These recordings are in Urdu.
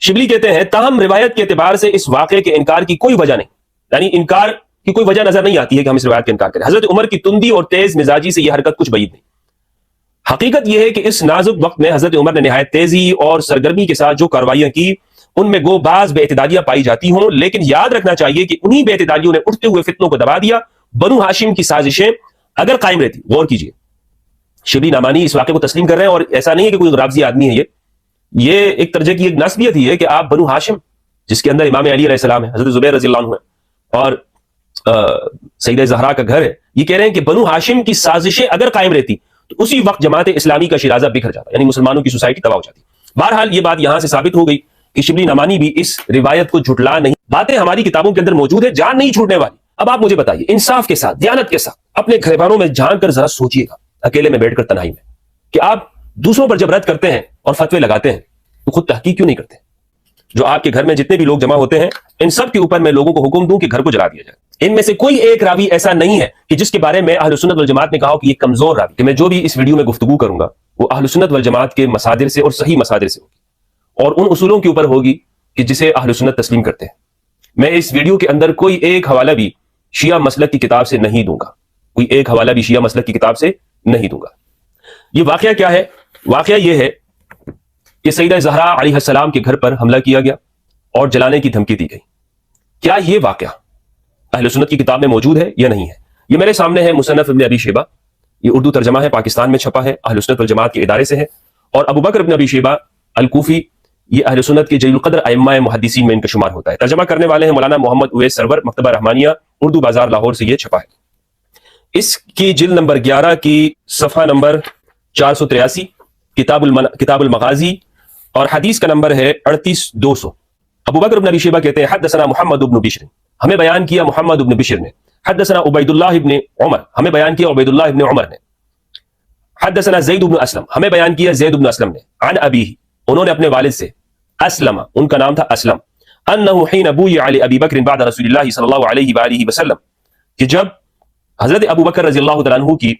شبلی کہتے ہیں تاہم روایت کے اعتبار سے اس واقعے کے انکار کی کوئی وجہ نہیں، یعنی انکار کی کوئی وجہ نظر نہیں آتی ہے کہ ہم اس روایت کا انکار کریں۔ حضرت عمر کی تندی اور تیز مزاجی سے یہ حرکت کچھ بعید نہیں۔ حقیقت یہ ہے کہ اس نازک وقت میں حضرت عمر نے نہایت تیزی اور سرگرمی کے ساتھ جو کارروائیاں کی ان میں گو بعض بے اعتدالیاں پائی جاتی ہوں، لیکن یاد رکھنا چاہیے کہ انہی بے اعتدالیوں نے اٹھتے ہوئے فتنوں کو دبا دیا۔ بنو ہاشم کی سازشیں اگر قائم رہتی، غور کیجیے، شبلی نعمانی اس واقعے کو تسلیم کر رہے ہیں، اور ایسا نہیں ہے کہ کوئی رافضی آدمی ہے، یہ ایک درجے کی ایک نسبیت ہی ہے کہ آپ بنو ہاشم جس کے اندر امام علی علیہ السلام ہے، حضرت زبیر رضی اللہ عنہ ہے، اور سیدہ زہرا کا گھر ہے، یہ کہہ رہے ہیں کہ بنو ہاشم کی سازشیں اگر قائم رہتی تو اسی وقت جماعت اسلامی کا شیرازہ بکھر جاتا، یعنی مسلمانوں کی سوسائٹی تباہ ہو جاتی۔ بہرحال یہ بات یہاں سے ثابت ہو گئی کہ شبلی نعمانی بھی اس روایت کو جھٹلا نہیں، باتیں ہماری کتابوں کے اندر موجود ہے، جان نہیں چھوڑنے والی۔ اب آپ مجھے بتائیے، انصاف کے ساتھ، دیانت کے ساتھ اپنے گھرانوں میں جھانک کر ذرا سوچیے گا، اکیلے میں بیٹھ کر تنہائی میں، کہ آپ دوسروں پر جب رد کرتے ہیں اور فتوے لگاتے ہیں تو خود تحقیق کیوں نہیں کرتے؟ جو آپ کے گھر میں جتنے بھی لوگ جمع ہوتے ہیں ان سب کے اوپر میں لوگوں کو حکم دوں کہ گھر کو جلا دیا جائے۔ ان میں سے کوئی ایک راوی ایسا نہیں ہے کہ جس کے بارے میں اہل سنت والجماعت نے کہا کہ یہ کمزور راوی، کہ میں جو بھی اس ویڈیو میں گفتگو کروں گا وہ اہل سنت والجماعت کے مصادر سے اور صحیح مصادر سے ہوگی اور ان اصولوں کے اوپر ہوگی کہ جسے اہل سنت تسلیم کرتے ہیں۔ میں اس ویڈیو کے اندر کوئی ایک حوالہ بھی شیعہ مسلک کی کتاب سے نہیں دوں گا، کوئی ایک حوالہ بھی شیعہ مسلک کی کتاب سے نہیں دوں گا۔ یہ واقعہ کیا ہے؟ واقعہ یہ ہے کہ سیدہ زہرا علیہ السلام کے گھر پر حملہ کیا گیا اور جلانے کی دھمکی دی گئی۔ کیا یہ واقعہ اہل سنت کی کتاب میں موجود ہے یا نہیں ہے؟ یہ میرے سامنے ہے مصنف ابن ابی شیبہ، یہ اردو ترجمہ ہے، پاکستان میں چھپا ہے، اہل سنت والجماعت کے ادارے سے ہے، اور ابو بکر ابن ابی شیبہ الکوفی یہ اہل سنت کے جلیل القدر ائمہ محدثین میں ان کا شمار ہوتا ہے۔ ترجمہ کرنے والے ہیں مولانا محمد اویس سرور، مکتبہ رحمانیہ، اردو بازار لاہور سے یہ چھپا ہے۔ اس کی جلد نمبر 11 کی صفحہ نمبر 483، کتاب المغازی، اور حدیث کا نمبر ہے 38200۔ ابو بکر بن ابی شیبہ کہتے ہیں حدثنا محمد بن بشر، ہمیں بیان کیا محمد بن بشر نے، حدثنا عبید اللہ ابن عمر، ہمیں بیان کیا عبید اللہ ابن عمر نے، حدثنا زید بن اسلم، ہمیں بیان کیا زید بن اسلم نے، عن ابیہ، انہوں نے اپنے والد سے، اسلم، ان کا نام تھا اسلم، انہ حین بویع علی ابی بکر بعد رسول اللہ صلی اللہ علیہ وآلہ وسلم، کہ جب حضرت ابو بکر رضی اللہ تعالیٰ عنہ کی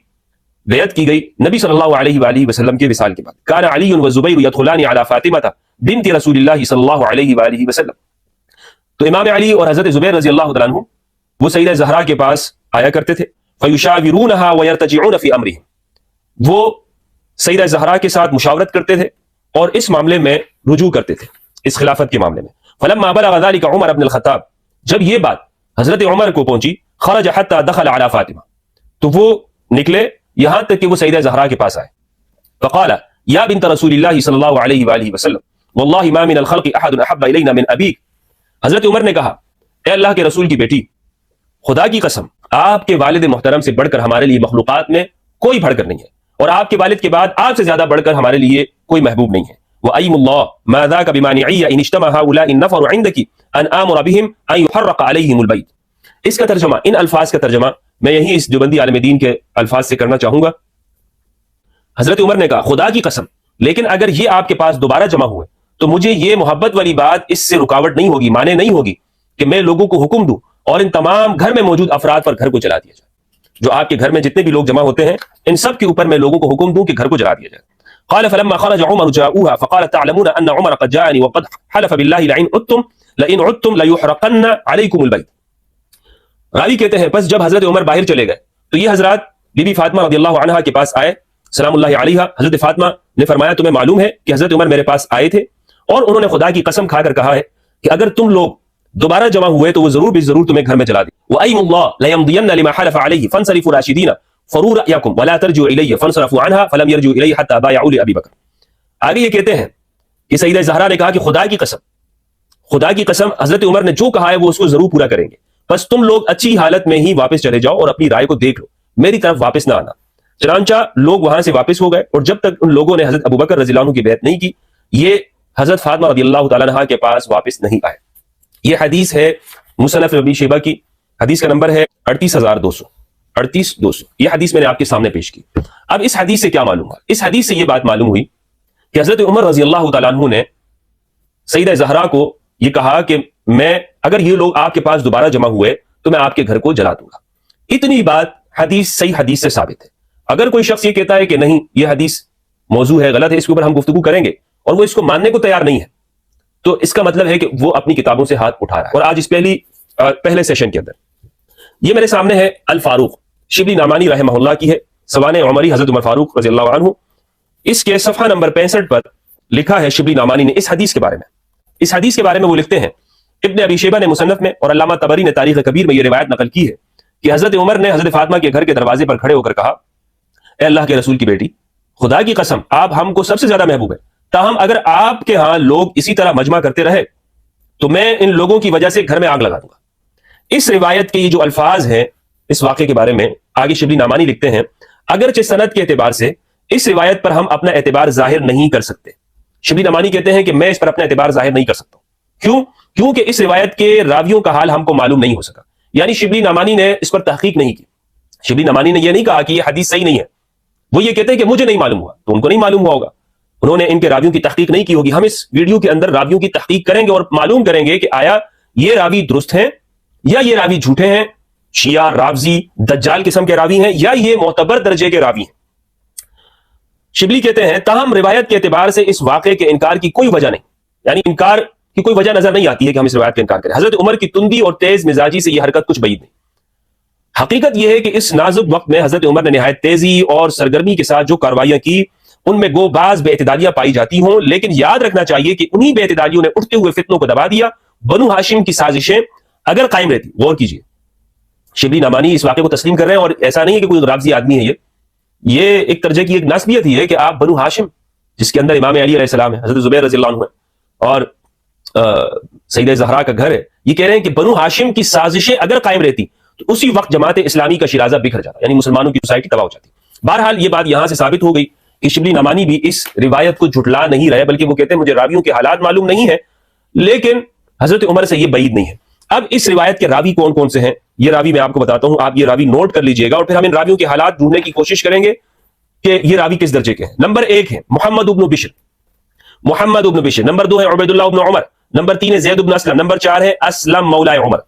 بیعت کی گئی نبی صلی اللہ علیہ وآلہ وسلم کے وصال کے بعد، کان علی والزبیر یدخلان علی فاطمہ بنت رسول اللہ صلی اللہ علیہ وآلہ وسلم، تو امام علی اور حضرت زبیر رضی اللہ تعالیٰ عنہ وہ سیدہ زہرا کے پاس آیا کرتے تھے، فیشاورونہا ویرتجعون فی امرہم، وہ سیدہ زہرا کے ساتھ مشاورت کرتے تھے اور اس معاملے میں رجوع کرتے تھے، اس خلافت کے معاملے میں۔ فلما بلغ ذلك عمر بن الخطاب، جب یہ بات حضرت عمر کو پہنچی، خرج حتى دخل على فاطمہ، تو وہ نکلے یہاں تک کہ وہ سیدہ زہرا کے پاس آئے، فقال یا بنت رسول اللہ صلی اللہ علیہ وآلہ وسلم واللہ ما من الخلق احد احب الینا من ابیک، حضرت عمر نے کہا اے اللہ کے رسول کی بیٹی، خدا کی قسم آپ کے والد محترم سے بڑھ کر ہمارے لیے مخلوقات میں کوئی بڑھ کر نہیں ہے، اور آپ کے والد کے بعد آپ سے زیادہ بڑھ کر ہمارے لیے کوئی محبوب نہیں ہے۔ وَأَيْمُ اللَّهِ مَا ذَاكَ بِمَانِعِيَّ إِنِ اجْتَمَعَ هَؤُلَاءِ النَّفَرُ عِندَكِ أَنْ آمُرَ بِهِمْ أَنْ يُحَرَّقَ عَلَيْهِمُ الْبَيْتِ، اس کا ترجمہ، ان الفاظ کا ترجمہ میں یہی اس دیوبندی عالم دین کے الفاظ سے کرنا چاہوں گا۔ حضرت عمر نے کہا خدا کی قسم لیکن اگر یہ آپ کے پاس دوبارہ جمع ہوئے تو مجھے یہ محبت والی بات اس سے رکاوٹ نہیں ہوگی، مانے نہیں ہوگی کہ میں لوگوں کو حکم دوں اور ان تمام گھر میں موجود افراد پر گھر کو جلا دیا جائے، جو آپ کے گھر میں جتنے بھی لوگ جمع ہوتے ہیں ان سب کے اوپر میں لوگوں کو حکم دوں کہ گھر کو جلا دیا جائے۔ قال فلما خرج عمر جاءوها فقال تعلمون ان عمر قد جاءني وقد حلف بالله لئن عدتم ليحرقن عليكم البيت، راوی کہتے ہیں پس جب حضرت عمر باہر چلے گئے تو یہ حضرات بی بی فاطمہ رضی اللہ عنہا کے پاس آئے، سلام اللہ علیہا، حضرت فاطمہ نے فرمایا تمہیں معلوم ہے کہ حضرت عمر میرے پاس آئے تھے اور انہوں نے خدا کی قسم کھا کر کہا ہے کہ اگر تم لوگ دوبارہ جمع ہوئے تو وہ ضرور بھی ضرور تمہیں گھر میں جلا دیں۔ وَأَيْمُ اللَّهِ لَيَمْضِيَنَّ لِمَا حَلَفَ عَلَيْهِ فَانْصَرِفُوا رَاشِدِينَ فَرُوا رَأْيَكُمْ وَلَا تَرْجِعُوا إِلَيَّ فَانْصَرَفُوا عَنْهَا فَلَمْ يَرْجِعُوا إِلَيَّ حَتَّى بَايَعُوا لِأَبِي بَكْرٍ۔ آگے یہ کہتے ہیں کہ سیدہ زہرا نے کہا کہ خدا کی قسم حضرت عمر نے جو کہا ہے وہ اس کو ضرور پورا کریں گے، بس تم لوگ اچھی حالت میں ہی واپس چلے جاؤ اور اپنی رائے کو دیکھ لو، میری طرف واپس نہ آنا۔ چنانچہ لوگ وہاں سے واپس ہو گئے اور جب تک ان لوگوں نے حضرت ابو بکر رضی اللہ عنہ کی بیعت نہیں کی یہ حضرت فاطمہ رضی اللہ تعالیٰ عنہا کے پاس واپس نہیں آئے۔ یہ حدیث ہے مصنف ابی شیبہ کی، حدیث کا نمبر ہے 38200، یہ حدیث میں نے آپ کے سامنے پیش کی۔ اب اس حدیث سے کیا معلوم ہوا؟ اس حدیث سے یہ بات معلوم ہوئی کہ حضرت عمر رضی اللہ تعالیٰ عنہ نے سیدہ زہرا کو یہ کہا کہ میں اگر یہ لوگ آپ کے پاس دوبارہ جمع ہوئے تو میں آپ کے گھر کو جلا دوں گا۔ اتنی بات حدیث صحیح حدیث سے ثابت ہے۔ اگر کوئی شخص یہ کہتا ہے کہ نہیں یہ حدیث موضوع ہے، غلط ہے، اس کے اوپر ہم گفتگو کریں گے، اور وہ اس کو ماننے کو تیار نہیں ہے، تو اس کا مطلب ہے کہ وہ اپنی کتابوں سے ہاتھ اٹھا رہا ہے. اور آج اس پہلے سیشن کے اندر یہ میرے سامنے ہے الفاروق شبلی نعمانی رحمہ اللہ کی ہے، سوانح عمری حضرت عمر فاروق رضی اللہ عنہ. اس کے صفحہ نمبر 65 پر لکھا ہے شبلی نعمانی نے اس حدیث کے بارے میں. اس حدیث کے بارے میں وہ لکھتے ہیں، ابن ابی شیبہ نے مصنف میں اور علامہ طبری نے تاریخ کبیر میں یہ روایت نقل کی ہے کہ حضرت عمر نے حضرت فاطمہ کے گھر کے دروازے پر کھڑے ہو کر کہا، اے اللہ کے رسول کی بیٹی، خدا کی قسم آپ ہم کو سب سے زیادہ محبوب ہے، تاہم اگر آپ کے ہاں لوگ اسی طرح مجمع کرتے رہے تو میں ان لوگوں کی وجہ سے گھر میں آگ لگا دوں گا. اس روایت کے یہ جو الفاظ ہیں اس واقعے کے بارے میں آگے شبلی نعمانی لکھتے ہیں، اگرچہ سند کے اعتبار سے اس روایت پر ہم اپنا اعتبار ظاہر نہیں کر سکتے. شبلی نعمانی کہتے ہیں کہ میں اس پر اپنا اعتبار ظاہر نہیں کر سکتا. کیوں؟ کیونکہ اس روایت کے راویوں کا حال ہم کو معلوم نہیں ہو سکا. یعنی شبلی نعمانی نے اس پر تحقیق نہیں کی. شبلی نعمانی نے یہ نہیں کہا کہ یہ حدیث صحیح نہیں ہے، وہ یہ کہتے ہیں کہ مجھے نہیں معلوم ہوا، تو ان کو نہیں معلوم ہوا ہوگا، انہوں نے ان کے راویوں کی تحقیق نہیں کی ہوگی. ہم اس ویڈیو کے اندر راویوں کی تحقیق کریں گے اور معلوم کریں گے کہ آیا یہ راوی درست ہیں یا یہ راوی جھوٹے ہیں، شیعہ، رافضی، دجال قسم کے راوی ہیں، یا یہ معتبر درجے کے راوی ہیں. شبلی کہتے ہیں تاہم روایت کے اعتبار سے اس واقعے کے انکار کی کوئی وجہ نہیں، یعنی انکار کی کوئی وجہ نظر نہیں آتی ہے کہ ہم اس روایت کا انکار کریں. حضرت عمر کی تندی اور تیز مزاجی سے یہ حرکت کچھ بعید نہیں. حقیقت یہ ہے کہ اس نازک وقت میں حضرت عمر نے نہایت تیزی اور سرگرمی کے ساتھ جو کارروائیاں کی ان میں گو بعض بے اعتدالیاں پائی جاتی ہوں، لیکن یاد رکھنا چاہیے کہ انہی بے اعتدالیوں نے اٹھتے ہوئے فتنوں کو دبا دیا. بنو ہاشم کی سازشیں اگر قائم رہتی، غور کیجیے، شبلی نعمانی اس واقعے کو تسلیم کر رہے ہیں، اور ایسا نہیں ہے کہ کوئی رافضی آدمی ہے، یہ ایک درجے کی ایک نسبیت ہی ہے کہ آپ بنو ہاشم جس کے اندر امام علی علیہ السلام ہے، حضرت زبیر رضی اللہ عنہ ہے اور سیدہ زہرا کا گھر ہے، یہ کہہ رہے ہیں کہ بنو ہاشم کی سازشیں اگر قائم رہتی تو اسی وقت جماعت اسلامی کا شیرازہ بکھر جاتا، یعنی مسلمانوں کی سوسائٹی تباہ ہو جاتی. بہرحال یہ بات یہاں سے ثابت ہو گئی کہ شبلی نعمانی بھی اس روایت کو جھٹلا نہیں رہے، بلکہ وہ کہتے ہیں مجھے راویوں کے حالات معلوم نہیں ہے، لیکن حضرت عمر سے یہ بعید نہیں ہے. اب اس روایت کے راوی کون کون سے ہیں یہ راوی میں آپ کو بتاتا ہوں، آپ یہ راوی نوٹ کر لیجئے گا اور پھر ہم ان راویوں کے حالات ڈھونڈنے کی کوشش کریں گے کہ یہ راوی کس درجے کے ہیں. نمبر 1 ہے محمد ابن بشر، محمد ابن بشر. نمبر 2 ہے عبید اللہ ابن عمر. نمبر 3 ہے زید ابن اسلم. نمبر 4 ہے اسلم مولا عمر.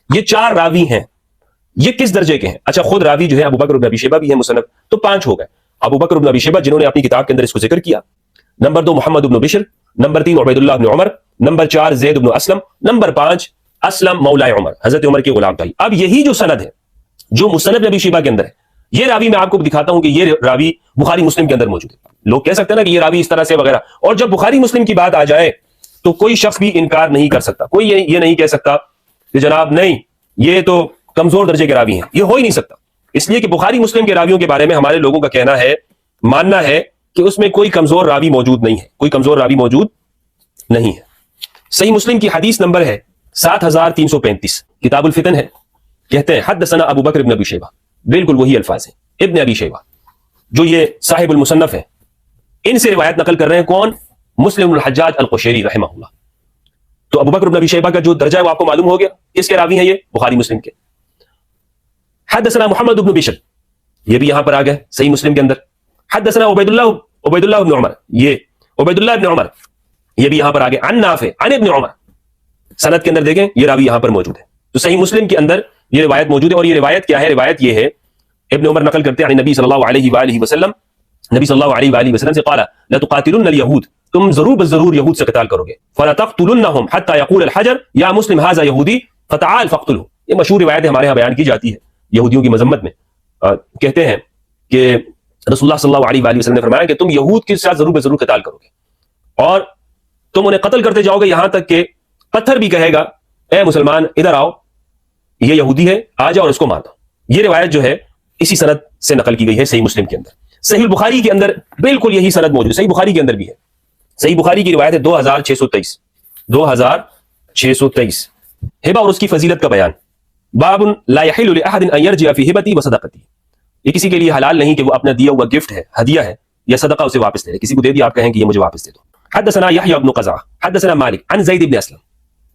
یہ 4 راوی ہیں، یہ کس درجے کے ہیں؟ اچھا خود راوی جو ہے ابو بکر ابن ابی شیبہ بھی ہے مصنف، تو 5 ہو گئے. ابو بکر ابن ابی شیبہ جنہوں نے اپنی کتاب کے اندر اس کو ذکر کیا. نمبر 2 محمد ابن بشر. نمبر 3 عبید اللہ ابن عمر. نمبر 4 زید ابن اسلم. نمبر 5 اسلم مولا عمر، حضرت عمر کے غلام تھا. اب یہی جو سند ہے جو مصنف ابی شیبہ کے اندر ہے، یہ راوی میں آپ کو دکھاتا ہوں کہ یہ راوی بخاری مسلم کے اندر موجود ہے. لوگ کہہ سکتے ہیں نا کہ یہ راوی اس طرح سے وغیرہ، اور جب بخاری مسلم کی بات آ جائے تو کوئی شخص بھی انکار نہیں کر سکتا، کوئی یہ نہیں کہہ سکتا کہ جناب نہیں یہ تو کمزور درجے کے راوی ہیں، یہ ہو ہی نہیں سکتا. اس لیے کہ بخاری مسلم کے راویوں کے بارے میں ہمارے لوگوں کا کہنا ہے، ماننا ہے کہ اس میں کوئی کمزور راوی موجود نہیں ہے، کوئی کمزور راوی موجود نہیں ہے. صحیح مسلم کی حدیث نمبر ہے 7335، کتاب الفتن ہے. کہتے ہیں حدثنا ابو بکر ابن ابی شیبہ، بالکل وہی الفاظ ہیں، ابن ابی شیبہ جو یہ صاحب المصنف ہے، ان سے روایت نقل کر رہے ہیں کون؟ مسلم الحجاج القشیری رحمہ اللہ. تو ابو بکر ابن ابی شیبہ کا جو درجہ ہے وہ آپ کو معلوم ہو گیا، کس کے راوی ہیں؟ یہ بخاری مسلم کے. حدثنا محمد ابن بشر، یہ بھی یہاں پر آ گئے صحیح مسلم کے اندر. حدثنا عبید اللہ ابن عمر، یہ عبید اللہ ابن عمر یہ بھی یہاں پر آ گئے. عن نافع عن ابن عمر، سند کے اندر دیکھیں یہ راوی یہاں پر موجود ہے. تو صحیح مسلم کے اندر یہ روایت موجود ہے، اور یہ روایت کیا ہے؟ روایت یہ ہے، ابن عمر نقل کرتے ہیں نبی صلی اللہ علیہ وآلہ وسلم، نبی صلی اللہ علیہ وآلہ وسلم سے قال لتقاتلن اليهود، تم ضرور یہود سے قتال کرو گے. فلا تقتلنهم حتى يقول الحجر یا مسلم هذا يهودي فتعال فاقتله. یہ مشہور روایت ہے، ہمارے ہاں بیان کی جاتی ہے یہودیوں کی مذمت میں. کہتے ہیں کہ رسول اللہ صلی اللہ علیہ وآلہ وسلم نے فرمایا کہ تم یہود کے ساتھ ضرور قتال کرو گے، اور تم انہیں قتل کرتے جاؤ گے یہاں تک کہ پتھر بھی کہے گا اے مسلمان ادھر آؤ، یہ یہودی ہے، آ جاؤ اور اس کو مار دو. یہ روایت جو ہے اسی سند سے نقل کی گئی ہے صحیح مسلم کے اندر. صحیح بخاری کے اندر بالکل یہی سند موجود ہے، صحیح بخاری کے اندر بھی ہے. صحیح بخاری کی روایت ہے 2623 ہبہ اور اس کی فضیلت کا بیان. باب لا يحل لاحد ان يرجع في هبتي وصدقتي، یہ کسی کے لیے حلال نہیں کہ وہ اپنا دیا ہوا گفٹ ہے، ہدیہ ہے یا صدقہ اسے واپس لے. کسی کو دے دیا، آپ کہیں کہ یہ مجھے واپس دے دو. حدثنا يحيى بن قزعة حدثنا مالك عن زید بن اسلم.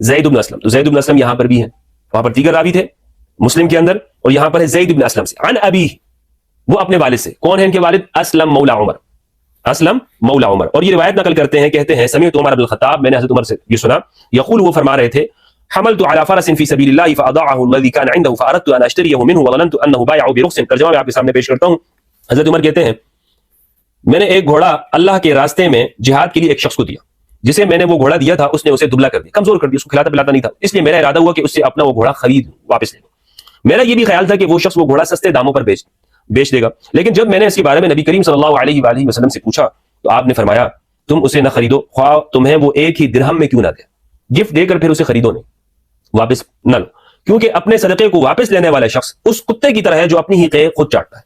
زید بن اسلم، تو زید بن اسلم یہاں پر بھی ہیں، وہاں پر دیگر راوی تھے مسلم کے اندر، اور یہاں پر ہے زید بن اسلم سے عن ابی، وہ اپنے والد سے. کون ہے ان کے والد؟ اسلم مولا عمر، اسلم مولا عمر. اور یہ روایت نقل کرتے ہیں، کہتے ہیں سمعت عمر بن الخطاب، میں نے حضرت عمر سے یہ سنا، یقول وہ فرما رہے تھے حملت على فرس في سبيل الله فاضاعه الذي كان عنده فاردت ان اشتريه منه وظننت انه بايع برخص. ترجمہ میں آپ کے سامنے پیش کرتا ہوں. حضرت عمر کہتے ہیں میں نے ایک گھوڑا اللہ کے راستے میں جہاد کے لیے ایک شخص کو دیا، جسے میں نے وہ گھوڑا دیا تھا اس نے اسے دبلا کر دیا, کمزور کر دیا, اس کو کھلاتا پلاتا نہیں تھا, اس لیے میرا ارادہ ہوا کہ اس سے اپنا وہ گھوڑا خرید واپس لے لوں. میرا یہ بھی خیال تھا کہ وہ شخص وہ گھوڑا سستے داموں پر بیچ دے گا, لیکن جب میں نے اس کے بارے میں نبی کریم صلی اللہ علیہ وآلہ وسلم سے پوچھا تو آپ نے فرمایا تم اسے نہ خریدو, خواہ تمہیں وہ ایک ہی درہم میں کیوں نہ دے, گفٹ دے کر پھر اسے خریدو نہیں, واپس نہ لو, کیونکہ اپنے صدقے کو واپس لینے والا شخص اس کتے کی طرح ہے جو اپنی ہی قے خود چاٹتا ہے,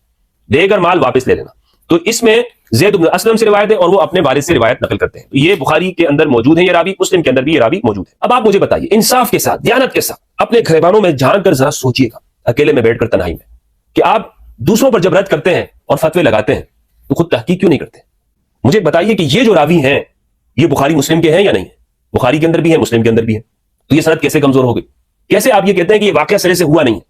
دے کر مال واپس لے لینا. تو اس میں زید بن اسلم سے روایت ہے اور وہ اپنے والد سے روایت نقل کرتے ہیں. یہ بخاری کے اندر موجود ہے یہ راوی, مسلم کے اندر بھی یہ راوی موجود ہے. اب آپ مجھے بتائیے انصاف کے ساتھ, دیانت کے ساتھ, اپنے گھریبانوں میں جان کر ذرا سوچیے گا اکیلے میں بیٹھ کر تنہائی میں, کہ آپ دوسروں پر جب رد کرتے ہیں اور فتوے لگاتے ہیں تو خود تحقیق کیوں نہیں کرتے؟ مجھے بتائیے کہ یہ جو راوی ہیں یہ بخاری مسلم کے ہیں یا نہیں ہیں؟ بخاری کے اندر بھی ہیں, مسلم کے اندر بھی ہیں, تو یہ سند کیسے کمزور ہو گئی؟ کیسے آپ یہ کہتے ہیں کہ یہ واقعہ سرے سے ہوا نہیں ہے؟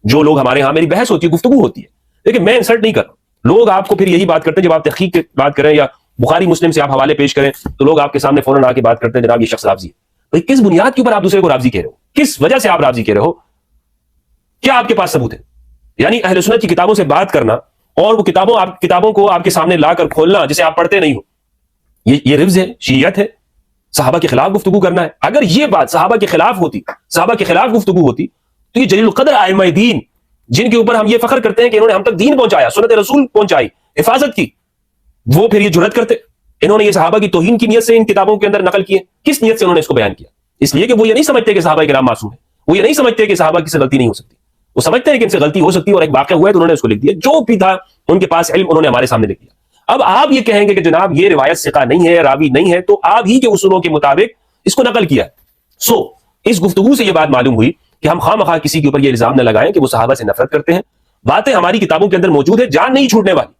جو لوگ ہمارے ہاں, میری بحث ہوتی ہے, گفتگو ہوتی ہے, لیکن میں انسلٹ نہیں کر رہا. لوگ آپ کو پھر یہی بات کرتے ہیں جب آپ تحقیق کی بات کریں یا بخاری مسلم سے آپ حوالے پیش کریں تو لوگ آپ کے سامنے فوراً آ کے بات کرتے ہیں جناب یہ شخص رافضی ہے. بھائی کس بنیاد کے اوپر آپ دوسرے کو رافضی کہہ رہے ہو؟ کس وجہ سے آپ رافضی کہہ رہے ہو؟ کیا آپ کے پاس ثبوت ہے؟ یعنی اہل سنت کی کتابوں سے بات کرنا اور وہ کتابوں کو آپ کے سامنے لا کر کھولنا جسے آپ پڑھتے نہیں ہو, یہ رفض ہے, شیعت ہے, صحابہ کے خلاف گفتگو کرنا ہے. اگر یہ بات صحابہ کے خلاف ہوتی, صحابہ کے خلاف گفتگو ہوتی, تو یہ جلیل القدر ائمہ دین جن کے اوپر ہم یہ فخر کرتے ہیں کہ انہوں نے ہم تک دین پہنچایا, سنت رسول پہنچائی, حفاظت کی, وہ پھر یہ جرأت کرتے. انہوں نے یہ صحابہ کی توہین کی نیت سے ان کتابوں کے اندر نقل کیے. کس نیت سے انہوں نے اس کو بیان کیا؟ اس لیے کہ وہ یہ نہیں سمجھتے کہ صحابہ کرام معصوم ہیں, وہ یہ نہیں سمجھتے کہ صحابہ کی سے غلطی نہیں ہو سکتی. وہ سمجھتے ہیں کہ ان سے غلطی ہو سکتی ہے اور ایک واقعہ ہوا ہے تو انہوں نے اس کو لکھ دیا. جو بھی تھا ان کے پاس علم انہوں نے ہمارے سامنے لکھ دیا. اب آپ یہ کہیں گے کہ جناب یہ روایت ثقہ نہیں ہے, راوی نہیں ہے, تو آپ ہی کے اصولوں کے مطابق اس کو نقل کیا ہے. اس گفتگو سے یہ بات معلوم ہوئی کہ ہم خواہ مخواہ کسی کے اوپر یہ الزام نہ لگائیں کہ وہ صحابہ سے نفرت کرتے ہیں. باتیں ہماری کتابوں کے اندر موجود ہے, جان نہیں چھوٹنے والی.